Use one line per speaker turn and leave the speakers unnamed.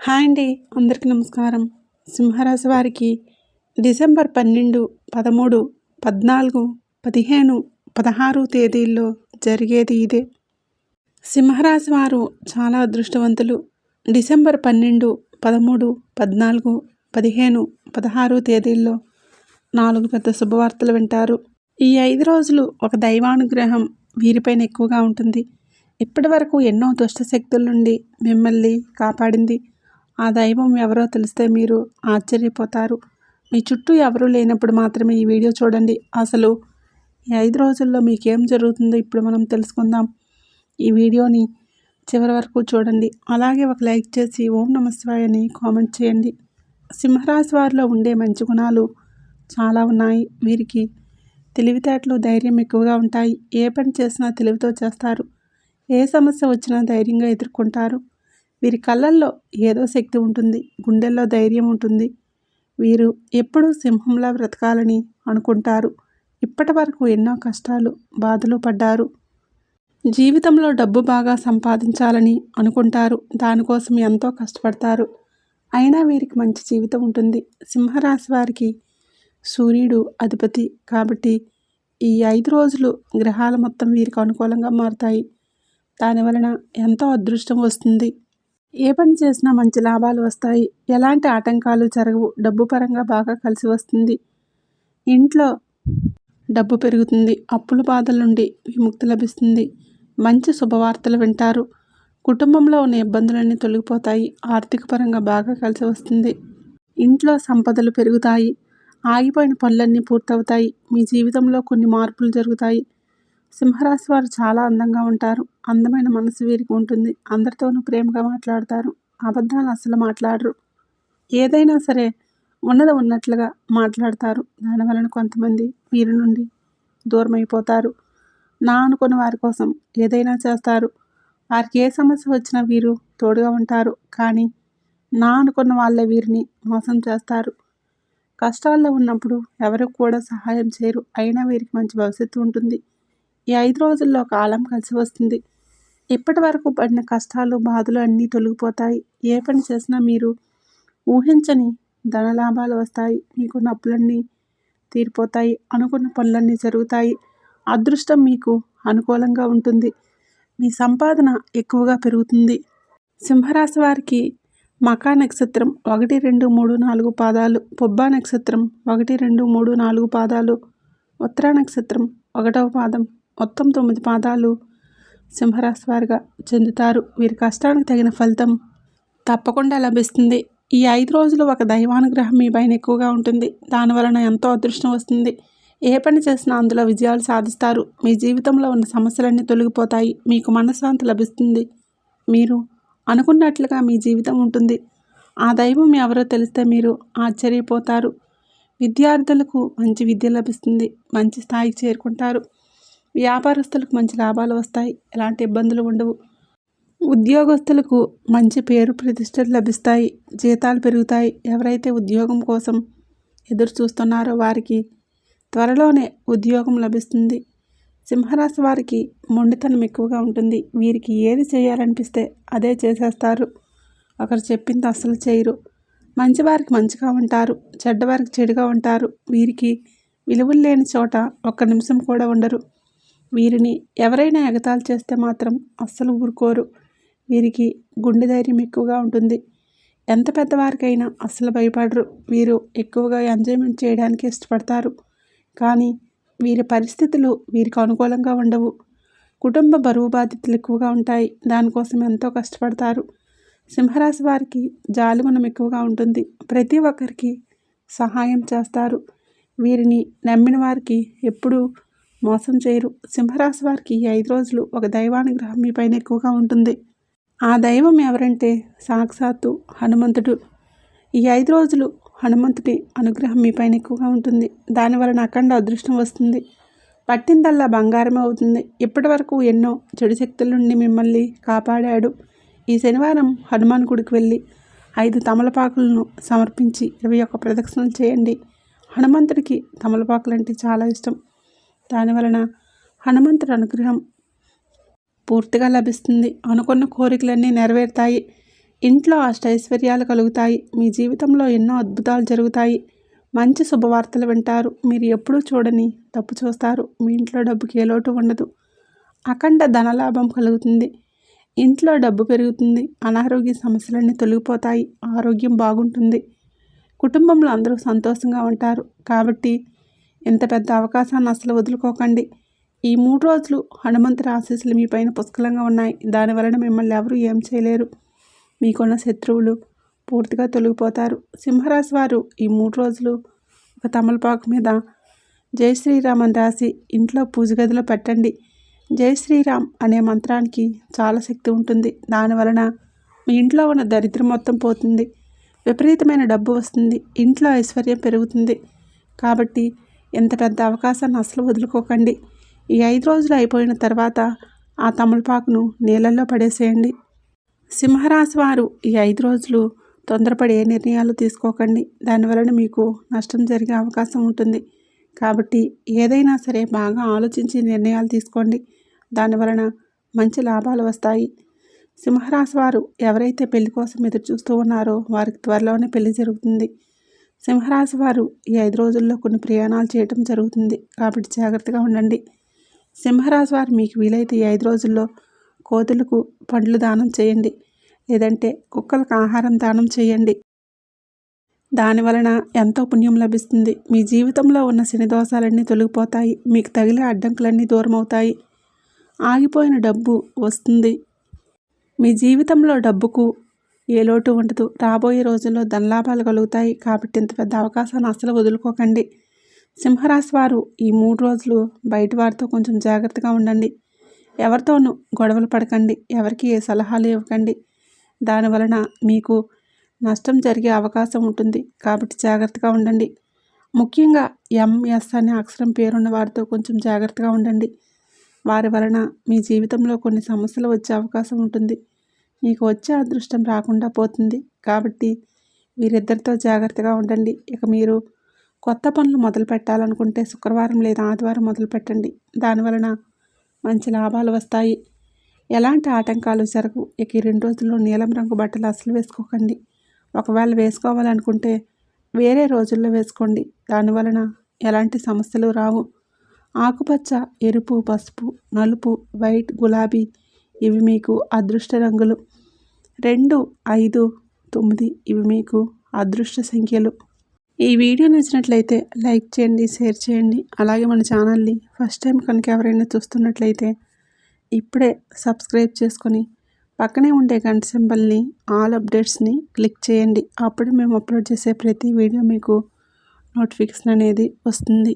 Hi అండి, అందరికీ నమస్కారం. సింహరాశి వారికి డిసెంబర్ 12, 13, 14, 15, 16 తేదీల్లో జరిగేది ఇదే. సింహరాశి వారు చాలా అదృష్టవంతులు. డిసెంబర్ 12, 13, 14, 15, 16 తేదీల్లో 4 పెద్ద శుభవార్తలు వింటారు. ఈ 5 రోజులు ఒక దైవానుగ్రహం వీరిపైన ఎక్కువగా ఉంటుంది. ఇప్పటి వరకు ఎన్నో దుష్ట శక్తుల నుండి మిమ్మల్ని కాపాడింది. ఆ దైవం ఎవరో తెలిస్తే మీరు ఆశ్చర్యపోతారు. మీ చుట్టూ ఎవరూ లేనప్పుడు మాత్రమే ఈ వీడియో చూడండి. అసలు ఈ 5 రోజుల్లో మీకేం జరుగుతుందో ఇప్పుడు మనం తెలుసుకుందాం. ఈ వీడియోని చివరి వరకు చూడండి. అలాగే ఒక లైక్ చేసి ఓం నమః శివాయ అని కామెంట్ చేయండి. సింహరాశి వారిలో ఉండే మంచి గుణాలు చాలా ఉన్నాయి. వీరికి తెలివితేటలు, ధైర్యం ఎక్కువగా ఉంటాయి. ఏ పని చేసినా తెలివితో చేస్తారు. ఏ సమస్య వచ్చినా ధైర్యంగా ఎదుర్కొంటారు. వీరి కళ్ళల్లో ఏదో శక్తి ఉంటుంది. గుండెల్లో ధైర్యం ఉంటుంది. వీరు ఎప్పుడూ సింహంలా బ్రతకాలని అనుకుంటారు. ఇప్పటి వరకు ఎన్నో కష్టాలు, బాధలు పడ్డారు. జీవితంలో డబ్బు బాగా సంపాదించాలని అనుకుంటారు. దానికోసం ఎంతో కష్టపడతారు. అయినా వీరికి మంచి జీవితం ఉంటుంది. సింహరాశి వారికి సూర్యుడు అధిపతి కాబట్టి ఈ 5 రోజులు గ్రహాలు మొత్తం వీరికి అనుకూలంగా మారుతాయి. దానివలన ఎంతో అదృష్టం వస్తుంది. ఏ పని చేసినా మంచి లాభాలు వస్తాయి. ఎలాంటి ఆటంకాలు జరగవు. డబ్బు పరంగా బాగా కలిసి వస్తుంది. ఇంట్లో డబ్బు పెరుగుతుంది. అప్పుల బాధల నుండి విముక్తి లభిస్తుంది. మంచి శుభవార్తలు వింటారు. కుటుంబంలో ఉన్న ఇబ్బందులన్నీ తొలగిపోతాయి. ఆర్థిక పరంగా బాగా కలిసి వస్తుంది. ఇంట్లో సంపదలు పెరుగుతాయి. ఆగిపోయిన పనులన్నీ పూర్తవుతాయి. మీ జీవితంలో కొన్ని మార్పులు జరుగుతాయి. సింహరాశి వారు చాలా అందంగా ఉంటారు. అందమైన మనసు వీరికి ఉంటుంది. అందరితోనూ ప్రేమగా మాట్లాడతారు. అబద్ధాలు అస్సలు మాట్లాడరు. ఏదైనా సరే ఉన్నది ఉన్నట్లుగా మాట్లాడతారు. దానివలన కొంతమంది వీరి నుండి దూరం అయిపోతారు. నా అనుకున్న వారి కోసం ఏదైనా చేస్తారు. వారికి ఏ సమస్య వచ్చినా వీరు తోడుగా ఉంటారు. కానీ నా అనుకున్న వాళ్ళే వీరిని మోసం చేస్తారు. కష్టాల్లో ఉన్నప్పుడు ఎవరికి కూడా సహాయం చేయరు. అయినా వీరికి మంచి భవిష్యత్తు ఉంటుంది. ఈ 5 రోజుల్లో కాలం కలిసి వస్తుంది. ఇప్పటి వరకు పడిన కష్టాలు, బాధలు అన్నీ తొలగిపోతాయి. ఏ పని చేసినా మీరు ఊహించని ధనలాభాలు వస్తాయి. మీకున్న అప్పులన్నీ తీరిపోతాయి. అనుకున్న పనులన్నీ జరుగుతాయి. అదృష్టం మీకు అనుకూలంగా ఉంటుంది. మీ సంపాదన ఎక్కువగా పెరుగుతుంది. సింహరాశి వారికి మకా నక్షత్రం 1, 2, 3, 4 పాదాలు, పుబ్బా నక్షత్రం 1, 2, 3, 4 పాదాలు, ఉత్తరా నక్షత్రం 1వ పాదం, మొత్తం 9 పాదాలు సింహరాశి వారిగా చెందుతారు. వీరి కష్టానికి తగిన ఫలితం తప్పకుండా లభిస్తుంది. ఈ 5 రోజులు ఒక దైవానుగ్రహం మీ పైన ఎక్కువగా ఉంటుంది. దానివలన ఎంతో అదృష్టం వస్తుంది. ఏ పని చేసినా అందులో విజయాలు సాధిస్తారు. మీ జీవితంలో ఉన్న సమస్యలన్నీ తొలగిపోతాయి. మీకు మనశ్శాంతి లభిస్తుంది. మీరు అనుకున్నట్లుగా మీ జీవితం ఉంటుంది. ఆ దైవం ఎవరో తెలిస్తే మీరు ఆశ్చర్యపోతారు. విద్యార్థులకు మంచి విద్య లభిస్తుంది. మంచి స్థాయికి చేరుకుంటారు. వ్యాపారస్తులకు మంచి లాభాలు వస్తాయి. ఎలాంటి ఇబ్బందులు ఉండవు. ఉద్యోగస్తులకు మంచి పేరు ప్రతిష్టలు లభిస్తాయి. జీతాలు పెరుగుతాయి. ఎవరైతే ఉద్యోగం కోసం ఎదురు చూస్తున్నారో వారికి త్వరలోనే ఉద్యోగం లభిస్తుంది. సింహరాశి వారికి మొండితనం ఎక్కువగా ఉంటుంది. వీరికి ఏది చేయాలనిపిస్తే అదే చేసేస్తారు. ఒకరు చెప్పింది అస్సలు చేయరు. మంచివారికి మంచిగా ఉంటారు. చెడ్డవారికి చెడుగా ఉంటారు. వీరికి విలువలు లేని చోట ఒక్క నిమిషం కూడా ఉండరు. వీరిని ఎవరైనా ఎగతాళి చేస్తే మాత్రం అస్సలు ఊరుకోరు. వీరికి గుండె ధైర్యం ఎక్కువగా ఉంటుంది. ఎంత పెద్దవారికైనా అస్సలు భయపడరు. వీరు ఎక్కువగా ఎంజాయ్మెంట్ చేయడానికి ఇష్టపడతారు. కానీ వీరి పరిస్థితులు వీరికి అనుకూలంగా ఉండవు. కుటుంబ బరువు బాధ్యతలు ఎక్కువగా ఉంటాయి. దానికోసం ఎంతో కష్టపడతారు. సింహరాశి వారికి జాలిగుణం ఎక్కువగా ఉంటుంది. ప్రతి ఒక్కరికి సహాయం చేస్తారు. వీరిని నమ్మిన వారికి ఎప్పుడూ మోసం చేయరు. సింహరాశి వారికి ఈ 5 రోజులు ఒక దైవానుగ్రహం మీ పైన ఎక్కువగా ఉంటుంది. ఆ దైవం ఎవరంటే సాక్షాత్తు హనుమంతుడు. ఈ 5 రోజులు హనుమంతుడి అనుగ్రహం మీ పైన ఎక్కువగా ఉంటుంది. దానివలన అఖండ అదృష్టం వస్తుంది. పట్టిందల్లా బంగారమే అవుతుంది. ఇప్పటి వరకు ఎన్నో చెడు శక్తుల నుండి మిమ్మల్ని కాపాడాడు. ఈ శనివారం హనుమాన్ గుడికి వెళ్ళి 5 తమలపాకులను సమర్పించి 21 ప్రదక్షిణలు చేయండి. హనుమంతుడికి తమలపాకులు అంటే చాలా ఇష్టం. దానివలన హనుమంతుడి అనుగ్రహం పూర్తిగా లభిస్తుంది. అనుకున్న కోరికలన్నీ నెరవేరుతాయి. ఇంట్లో అష్టైశ్వర్యాలు కలుగుతాయి. మీ జీవితంలో ఎన్నో అద్భుతాలు జరుగుతాయి. మంచి శుభవార్తలు వింటారు. మీరు ఎప్పుడూ చూడని డబ్బు చూస్తారు. మీ ఇంట్లో డబ్బుకి ఏ లోటు ఉండదు. అఖండ ధనలాభం కలుగుతుంది. ఇంట్లో డబ్బు పెరుగుతుంది. అనారోగ్య సమస్యలన్నీ తొలగిపోతాయి. ఆరోగ్యం బాగుంటుంది. కుటుంబంలో అందరూ సంతోషంగా ఉంటారు. కాబట్టి ఇంత పెద్ద అవకాశాన్ని అసలు వదులుకోకండి. ఈ 3 రోజులు హనుమంతుడి ఆశీస్సులు మీ పైన పుష్కలంగా ఉన్నాయి. దానివలన మిమ్మల్ని ఎవరూ ఏం చేయలేరు. మీకున్న శత్రువులు పూర్తిగా తొలగిపోతారు. సింహరాశి వారు ఈ 3 రోజులు ఒక తమలపాకు మీద జై శ్రీరామ్ అని రాసి ఇంట్లో పూజ గదిలో పెట్టండి. జై శ్రీరామ్ అనే మంత్రానికి చాలా శక్తి ఉంటుంది. దానివలన మీ ఇంట్లో ఉన్న దరిద్రం మొత్తం పోతుంది. విపరీతమైన డబ్బు వస్తుంది. ఇంట్లో ఐశ్వర్యం పెరుగుతుంది. కాబట్టి ఇంత పెద్ద అవకాశాన్ని అసలు వదులుకోకండి. ఈ 5 రోజులు అయిపోయిన తర్వాత ఆ తమలపాకును నీళ్ళల్లో పడేసేయండి. సింహరాశి వారు ఈ 5 రోజులు తొందరపడి ఏ నిర్ణయాలు తీసుకోకండి. దానివలన మీకు నష్టం జరిగే అవకాశం ఉంటుంది. కాబట్టి ఏదైనా సరే బాగా ఆలోచించి నిర్ణయాలు తీసుకోండి. దానివలన మంచి లాభాలు వస్తాయి. సింహరాశి వారు ఎవరైతే పెళ్లి కోసం ఎదురు చూస్తూ ఉన్నారో వారికి త్వరలోనే పెళ్లి జరుగుతుంది. సింహరాశి వారు ఈ 5 రోజుల్లో కొన్ని ప్రయాణాలు చేయటం జరుగుతుంది. కాబట్టి జాగ్రత్తగా ఉండండి. సింహరాశి వారు మీకు వీలైతే ఈ 5 రోజుల్లో కోతులకు పండ్లు దానం చేయండి. లేదంటే కుక్కలకు ఆహారం దానం చేయండి. దానివలన ఎంతో పుణ్యం లభిస్తుంది. మీ జీవితంలో ఉన్న శని దోషాలన్నీ తొలగిపోతాయి. మీకు తగిలే అడ్డంకులన్నీ దూరం అవుతాయి. ఆగిపోయిన డబ్బు వస్తుంది. మీ జీవితంలో డబ్బుకు ఏ లోటు ఉండదు. రాబోయే రోజుల్లో ధనలాభాలు కలుగుతాయి. కాబట్టి ఇంత పెద్ద అవకాశాన్ని అసలు వదులుకోకండి. సింహరాశి వారు ఈ 3 రోజులు బయట వారితో కొంచెం జాగ్రత్తగా ఉండండి. ఎవరితోనూ గొడవలు పడకండి. ఎవరికి ఏ సలహాలు ఇవ్వకండి. దానివలన మీకు నష్టం జరిగే అవకాశం ఉంటుంది. కాబట్టి జాగ్రత్తగా ఉండండి. ముఖ్యంగా MS అనే అక్షరం పేరున్న వారితో కొంచెం జాగ్రత్తగా ఉండండి. వారి వలన మీ జీవితంలో కొన్ని సమస్యలు వచ్చే అవకాశం ఉంటుంది. మీకు వచ్చే అదృష్టం రాకుండా పోతుంది. కాబట్టి వీరిద్దరితో జాగ్రత్తగా ఉండండి. ఇక మీరు కొత్త పనులు మొదలు పెట్టాలనుకుంటే శుక్రవారం లేదా ఆదివారం మొదలు పెట్టండి. దానివలన మంచి లాభాలు వస్తాయి. ఎలాంటి ఆటంకాలు జరగవు. ఇక ఈ 2 రోజుల్లో నీలం రంగు బట్టలు అసలు వేసుకోకండి. ఒకవేళ వేసుకోవాలనుకుంటే వేరే రోజుల్లో వేసుకోండి. దానివలన ఎలాంటి సమస్యలు రావు. ఆకుపచ్చ, ఎరుపు, పసుపు, నలుపు, వైట్, గులాబీ ఇవి మీకు అదృష్ట రంగులు. 2, 5, 9 ఇవి మీకు అదృష్ట సంఖ్యలు. ఈ వీడియో నచ్చినట్లయితే లైక్ చేయండి, షేర్ చేయండి. అలాగే మన ఛానల్ని ఫస్ట్ టైం కనుక ఎవరైనా చూస్తున్నట్లయితే ఇప్పుడే సబ్స్క్రైబ్ చేసుకొని పక్కనే ఉండే గంట సింబల్ని ఆల్ అప్డేట్స్ని క్లిక్ చేయండి. అప్పుడు మేము అప్లోడ్ చేసే ప్రతి వీడియో మీకు నోటిఫికేషన్ అనేది వస్తుంది.